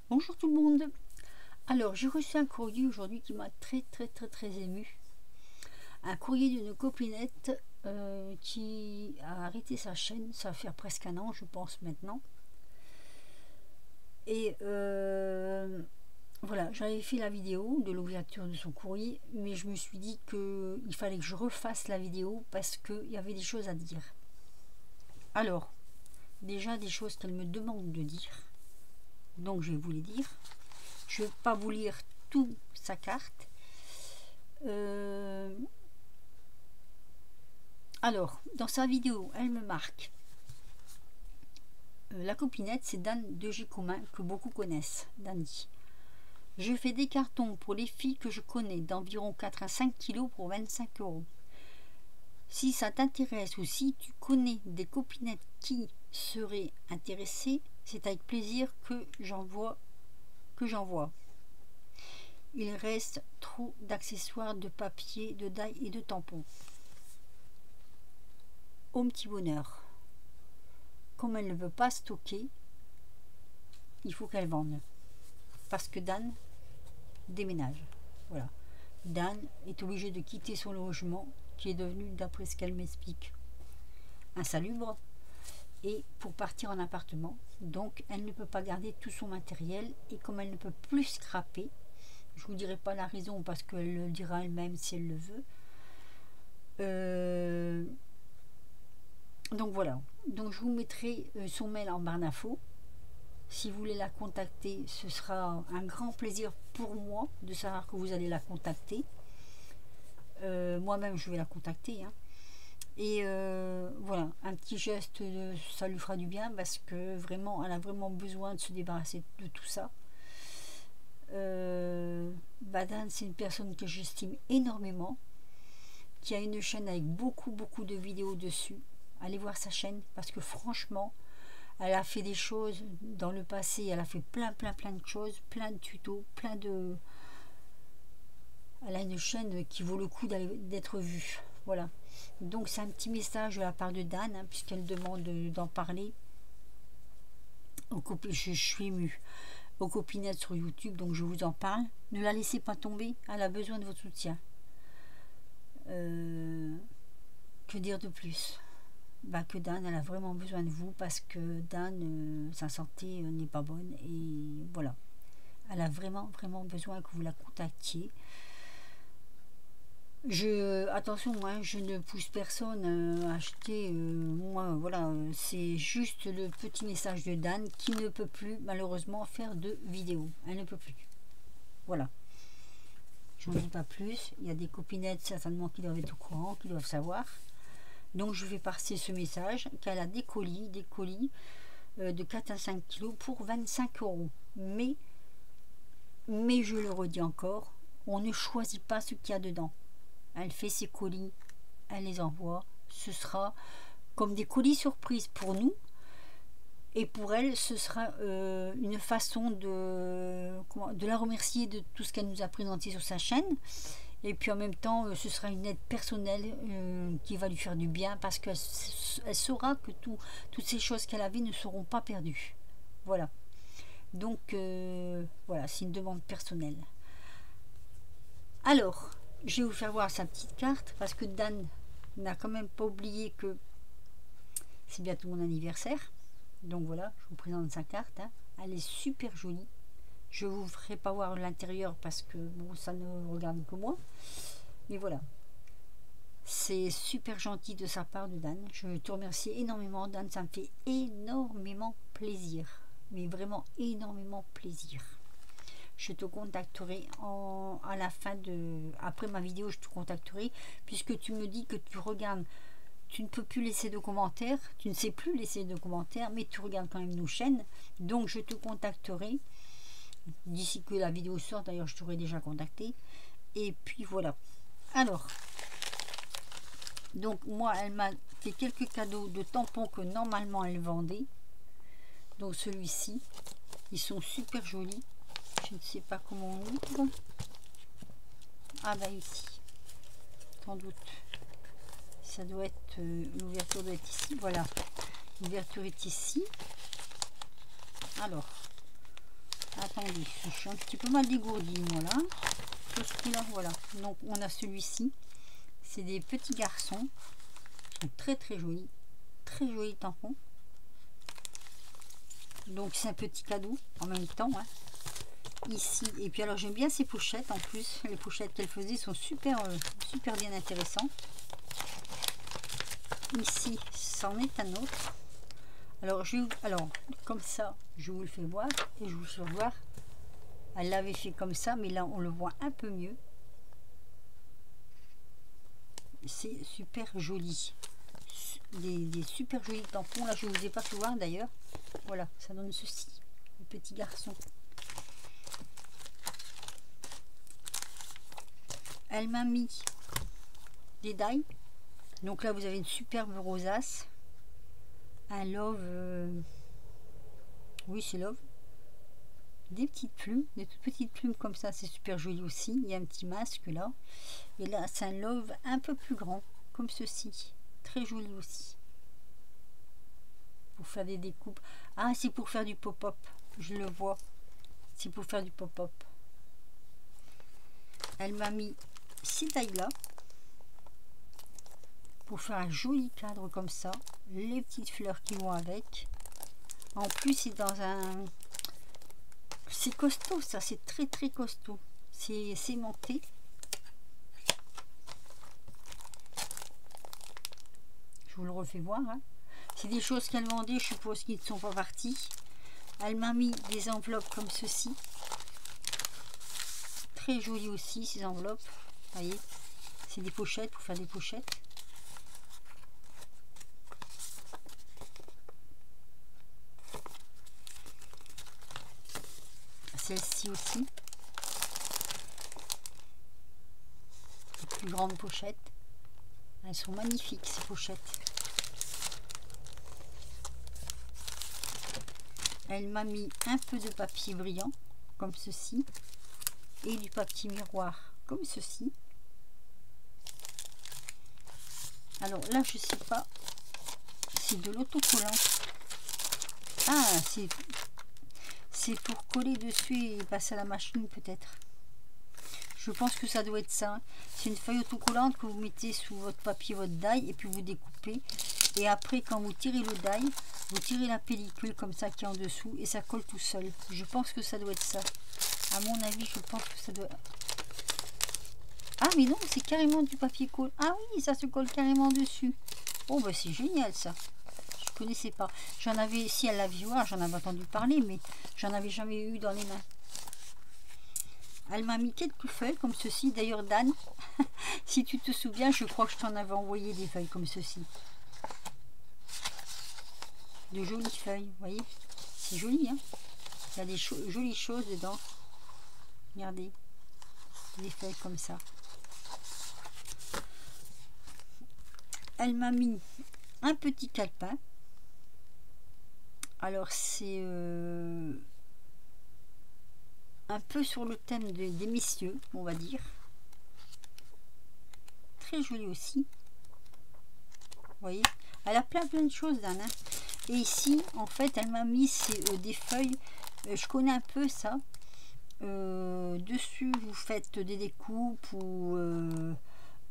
Bonjour tout le monde. Alors j'ai reçu un courrier aujourd'hui qui m'a très ému. Un courrier d'une copinette qui a arrêté sa chaîne. Ça va faire presque un an je pense maintenant. Et voilà, j'avais fait la vidéo de l'ouverture de son courrier, mais je me suis dit qu'il fallait que je refasse la vidéo parce qu'il y avait des choses à dire. Alors, déjà des choses qu'elle me demande de dire. Donc je vais vous les dire. Je ne vais pas vous lire toute sa carte. Alors, dans sa vidéo, elle me marque. La copinette, c'est Dan de Gécomin, que beaucoup connaissent, Dani. Je fais des cartons pour les filles que je connais d'environ 4 à 5 kilos pour 25 €. Si ça t'intéresse ou si tu connais des copinettes qui seraient intéressées, c'est avec plaisir que j'envoie. Il reste trop d'accessoires, de papier, de dailles et de tampons. Au petit bonheur. Comme elle ne veut pas stocker, il faut qu'elle vende. Parce que Dan déménage. Voilà. Dan est obligé de quitter son logement qui est devenu, d'après ce qu'elle m'explique, insalubre, et pour partir en appartement. Donc elle ne peut pas garder tout son matériel, et comme elle ne peut plus scraper, je vous dirai pas la raison parce qu'elle le dira elle-même si elle le veut. Donc voilà. Donc je vous mettrai son mail en barre d'infos. Si vous voulez la contacter, ce sera un grand plaisir pour moi de savoir que vous allez la contacter. Moi-même je vais la contacter, hein. Et voilà, un petit geste, ça lui fera du bien parce que vraiment, elle a vraiment besoin de se débarrasser de tout ça. Dan, c'est une personne que j'estime énormément, qui a une chaîne avec beaucoup de vidéos dessus. Allez voir sa chaîne parce que franchement, elle a fait des choses dans le passé, elle a fait plein de choses, plein de tutos, elle a une chaîne qui vaut le coup d'être vue. Voilà. Donc c'est un petit message de la part de Dan, hein, puisqu'elle demande d'en parler. Je suis émue. Aux copinettes sur YouTube, donc je vous en parle. Ne la laissez pas tomber, elle a besoin de votre soutien. Que dire de plus? Que Dan, elle a vraiment besoin de vous parce que Dan, sa santé n'est pas bonne et voilà. Elle a vraiment besoin que vous la contactiez. Attention, hein, je ne pousse personne à acheter. Moi, voilà, c'est juste le petit message de Dan qui ne peut plus malheureusement faire de vidéo. Elle ne peut plus. Voilà. Je n'en dis pas plus. Il y a des copinettes certainement qui doivent être au courant, qui doivent savoir. Donc je vais passer ce message qu'elle a des colis de 4 à 5 kilos pour 25 €. Mais je le redis encore, on ne choisit pas ce qu'il y a dedans. Elle fait ses colis, elle les envoie. Ce sera comme des colis surprises pour nous. Et pour elle, ce sera une façon de la remercier de tout ce qu'elle nous a présenté sur sa chaîne. Et puis en même temps, ce sera une aide personnelle qui va lui faire du bien parce qu'elle saura que toutes ces choses qu'elle avait ne seront pas perdues. Voilà. Donc voilà, c'est une demande personnelle. Alors, je vais vous faire voir sa petite carte parce que Dan n'a quand même pas oublié que c'est bientôt mon anniversaire. Donc voilà, je vous présente sa carte, hein. Elle est super jolie. Je vous ferai pas voir l'intérieur parce que bon, ça ne regarde que moi. Mais voilà. C'est super gentil de sa part de Dan. Je te remercie énormément, Dan. Ça me fait énormément plaisir. Mais vraiment énormément plaisir. Je te contacterai à la fin après ma vidéo, je te contacterai puisque tu me dis que tu regardes. Tu ne peux plus laisser de commentaires. Tu ne sais plus laisser de commentaires, mais tu regardes quand même nos chaînes. Donc je te contacterai. D'ici que la vidéo sort, d'ailleurs je t'aurai déjà contacté. Et puis voilà. Alors, donc moi elle m'a fait quelques cadeaux de tampons que normalement elle vendait. Donc celui-ci, ils sont super jolis. Je ne sais pas comment on ouvre. Ah bah ici, sans doute. Ça doit être, l'ouverture doit être ici. Voilà, l'ouverture est ici. Alors, attendez, je suis un petit peu mal dégourdie, voilà. Voilà, donc on a celui-ci, c'est des petits garçons, ils sont très jolis tampons. Donc c'est un petit cadeau en même temps, hein. Ici, et puis alors j'aime bien ces pochettes, en plus les pochettes qu'elle faisait sont super bien intéressantes. Ici c'en est un autre. Alors comme ça je vous le fais voir, et je vous fais voir, elle l'avait fait comme ça, mais là on le voit un peu mieux. C'est super joli, des super jolis tampons. Là je vous ai pas fait voir d'ailleurs. Voilà, ça donne ceci, le petit garçon. Elle m'a mis des die. Donc là vous avez une superbe rosace, un love, oui c'est love, des petites plumes, des toutes petites plumes comme ça, c'est super joli aussi. Il y a un petit masque là, et là c'est un love un peu plus grand comme ceci, très joli aussi, pour faire des découpes. Ah, c'est pour faire du pop-up, je le vois, c'est pour faire du pop-up. Elle m'a mis ces tailles là pour faire un joli cadre comme ça, les petites fleurs qui vont avec. En plus c'est dans un, c'est costaud, ça c'est très costaud, c'est monté. Je vous le refais voir, hein. C'est des choses qu'elle vendait, je suppose, qui ne sont pas parties. Elle m'a mis des enveloppes comme ceci, très jolies aussi ces enveloppes, voyez, c'est des pochettes pour faire des pochettes. Celle-ci aussi, les plus grandes pochettes, elles sont magnifiques ces pochettes. Elle m'a mis un peu de papier brillant comme ceci et du papier miroir comme ceci. Alors là je sais pas, c'est de l'autocollant. Ah, c'est pour coller dessus et passer à la machine peut-être. Je pense que ça doit être ça. C'est une feuille autocollante que vous mettez sous votre papier, votre die, et puis vous découpez. Et après, quand vous tirez le die, vous tirez la pellicule comme ça qui est en dessous et ça colle tout seul. Je pense que ça doit être ça. À mon avis, je pense que ça doit... Ah mais non, c'est carrément du papier colle. Ah oui, ça se colle carrément dessus. Oh bah c'est génial ça. Je connaissais pas. J'en avais, si elle l'avait vu, j'en avais entendu parler, mais j'en avais jamais eu dans les mains. Elle m'a mis quelques feuilles comme ceci. D'ailleurs Dan, si tu te souviens, je crois que je t'en avais envoyé des feuilles comme ceci. De jolies feuilles, vous voyez. C'est joli, hein. Il y a des jolies choses dedans. Regardez. Des feuilles comme ça. Elle m'a mis un petit calepin. Alors c'est un peu sur le thème des messieurs, on va dire. Très joli aussi. Vous voyez, elle a plein de choses Dan, hein. Et ici en fait elle m'a mis des feuilles, je connais un peu ça. Dessus vous faites des découpes ou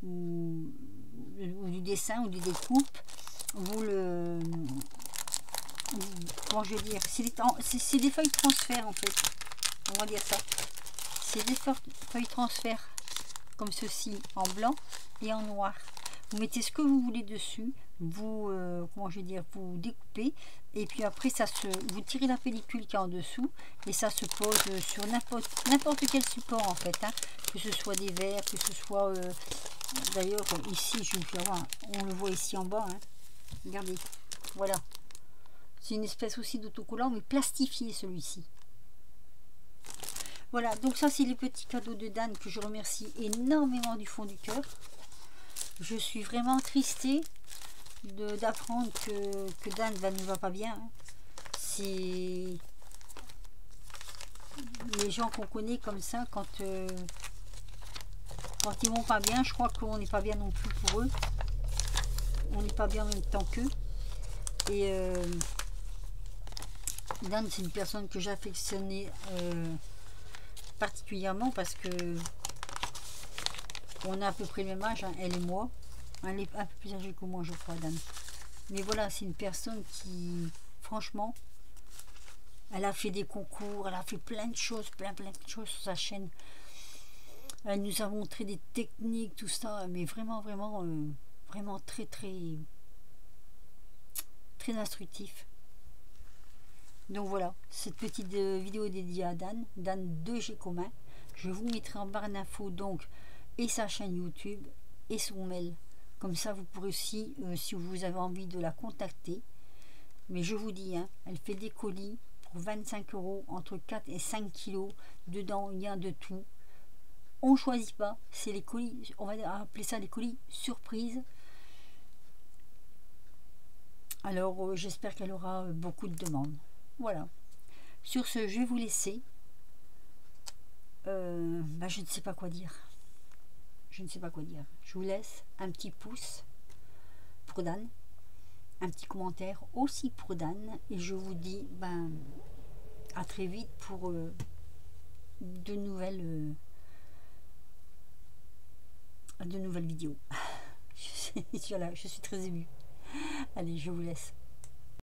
du dessin ou des découpes. Vous le... Comment je vais dire, c'est des feuilles transfert en fait, on va dire ça. C'est des feuilles transfert comme ceci, en blanc et en noir. Vous mettez ce que vous voulez dessus, vous comment je vais dire, vous découpez et puis après ça vous tirez la pellicule qui est en dessous et ça se pose sur n'importe quel support en fait, hein. Que ce soit des verres, que ce soit d'ailleurs ici, je vais vous faire voir, on le voit ici en bas, hein. Regardez, voilà. C'est une espèce aussi d'autocollant, mais plastifié celui-ci. Voilà, donc ça c'est les petits cadeaux de Dan que je remercie énormément du fond du cœur. Je suis vraiment tristée d'apprendre que Dan ne va pas bien, hein. C'est les gens qu'on connaît comme ça, quand ils vont pas bien, je crois qu'on n'est pas bien non plus pour eux. On n'est pas bien en même temps qu'eux. Et Dan, c'est une personne que j'affectionnais particulièrement parce que on a à peu près le même âge, hein, elle et moi. Elle est un peu plus âgée que moi, je crois, Dan. Mais voilà, c'est une personne qui, franchement, elle a fait des concours, elle a fait plein de choses, plein de choses sur sa chaîne. Elle nous a montré des techniques, tout ça, mais vraiment, vraiment très, très instructif. Donc voilà, cette petite vidéo dédiée à Dan, Dan de G Commun. Je vous mettrai en barre d'infos donc et sa chaîne YouTube et son mail. Comme ça, vous pourrez aussi, si vous avez envie de la contacter. Mais je vous dis, hein, elle fait des colis pour 25 € entre 4 et 5 kilos. Dedans, il y a de tout. On ne choisit pas, c'est les colis, on va appeler ça les colis surprise. Alors, j'espère qu'elle aura beaucoup de demandes. Voilà. Sur ce, je vais vous laisser. Je ne sais pas quoi dire. Je ne sais pas quoi dire. Je vous laisse un petit pouce pour Dan, un petit commentaire aussi pour Dan, et je vous dis à très vite pour de nouvelles vidéos. Je suis très émue. Allez, je vous laisse.